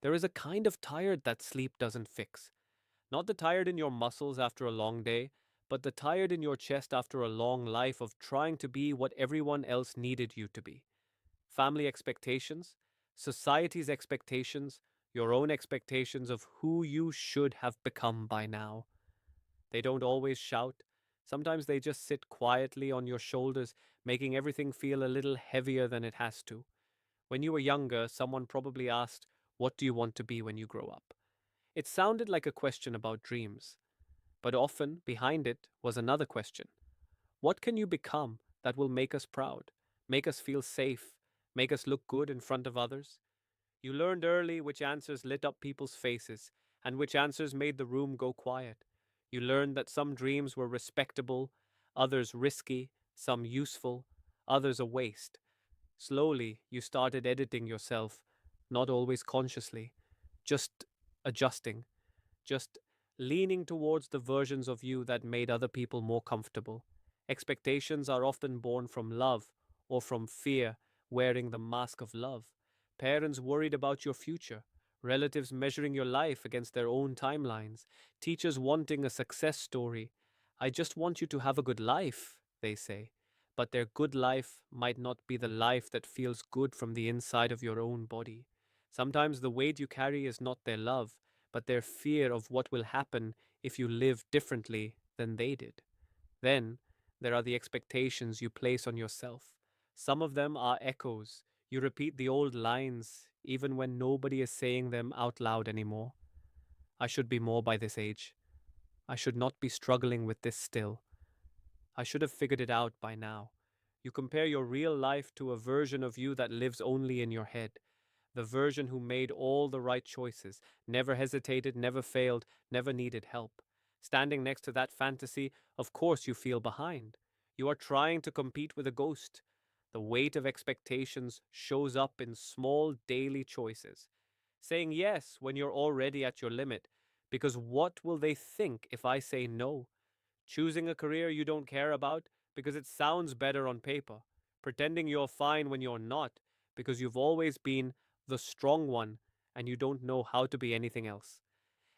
There is a kind of tired that sleep doesn't fix. Not the tired in your muscles after a long day, but the tired in your chest after a long life of trying to be what everyone else needed you to be. Family expectations, society's expectations, your own expectations of who you should have become by now. They don't always shout. Sometimes they just sit quietly on your shoulders, making everything feel a little heavier than it has to. When you were younger, someone probably asked, "What do you want to be when you grow up?" It sounded like a question about dreams, but often behind it was another question. What can you become that will make us proud, make us feel safe, make us look good in front of others? You learned early which answers lit up people's faces and which answers made the room go quiet. You learned that some dreams were respectable, others risky, some useful, others a waste. Slowly, you started editing yourself, not always consciously, just adjusting, just leaning towards the versions of you that made other people more comfortable. Expectations are often born from love or from fear, wearing the mask of love. Parents worried about your future, relatives measuring your life against their own timelines, teachers wanting a success story. "I just want you to have a good life," they say. But their good life might not be the life that feels good from the inside of your own body. Sometimes the weight you carry is not their love, but their fear of what will happen if you live differently than they did. Then, there are the expectations you place on yourself. Some of them are echoes. You repeat the old lines even when nobody is saying them out loud anymore. "I should be more by this age. I should not be struggling with this still. I should have figured it out by now." You compare your real life to a version of you that lives only in your head. The version who made all the right choices, never hesitated, never failed, never needed help. Standing next to that fantasy, of course you feel behind. You are trying to compete with a ghost. The weight of expectations shows up in small daily choices. Saying yes when you're already at your limit, because what will they think if I say no? Choosing a career you don't care about because it sounds better on paper. Pretending you're fine when you're not because you've always been the strong one and you don't know how to be anything else.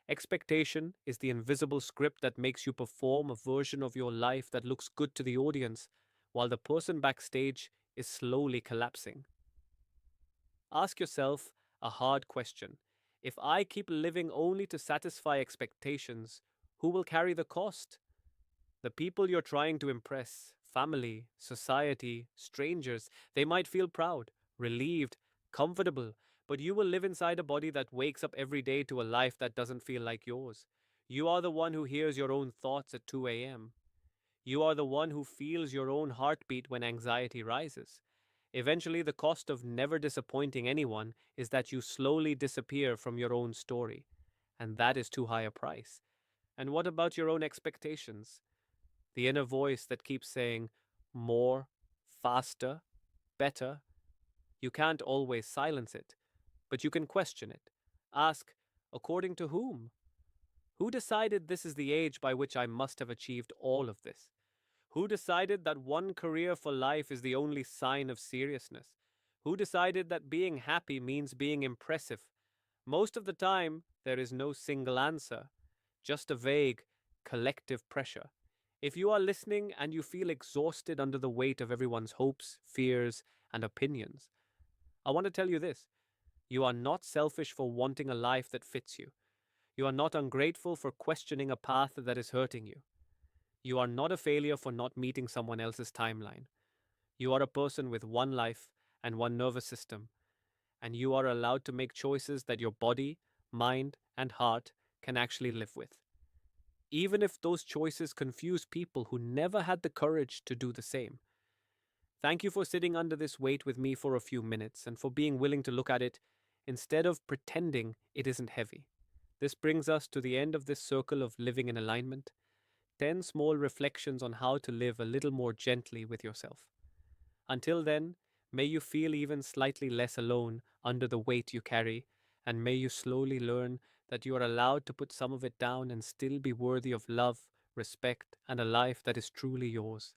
Expectation is the invisible script that makes you perform a version of your life that looks good to the audience, while the person backstage is slowly collapsing. Ask yourself a hard question. If I keep living only to satisfy expectations, who will carry the cost? The people you're trying to impress, family, society, strangers, they might feel proud, relieved, comfortable, but you will live inside a body that wakes up every day to a life that doesn't feel like yours. You are the one who hears your own thoughts at 2 a.m. You are the one who feels your own heartbeat when anxiety rises. Eventually, the cost of never disappointing anyone is that you slowly disappear from your own story. And that is too high a price. And what about your own expectations? The inner voice that keeps saying, more, faster, better. You can't always silence it, but you can question it. Ask, according to whom? Who decided this is the age by which I must have achieved all of this? Who decided that one career for life is the only sign of seriousness? Who decided that being happy means being impressive? Most of the time, there is no single answer, just a vague, collective pressure. If you are listening and you feel exhausted under the weight of everyone's hopes, fears, and opinions, I want to tell you this. You are not selfish for wanting a life that fits you. You are not ungrateful for questioning a path that is hurting you. You are not a failure for not meeting someone else's timeline. You are a person with one life and one nervous system, and you are allowed to make choices that your body, mind, and heart can actually live with. Even if those choices confuse people who never had the courage to do the same. Thank you for sitting under this weight with me for a few minutes and for being willing to look at it instead of pretending it isn't heavy. This brings us to the end of this circle of living in alignment. 10 small reflections on how to live a little more gently with yourself. Until then, may you feel even slightly less alone under the weight you carry, and may you slowly learn that you are allowed to put some of it down and still be worthy of love, respect, and a life that is truly yours.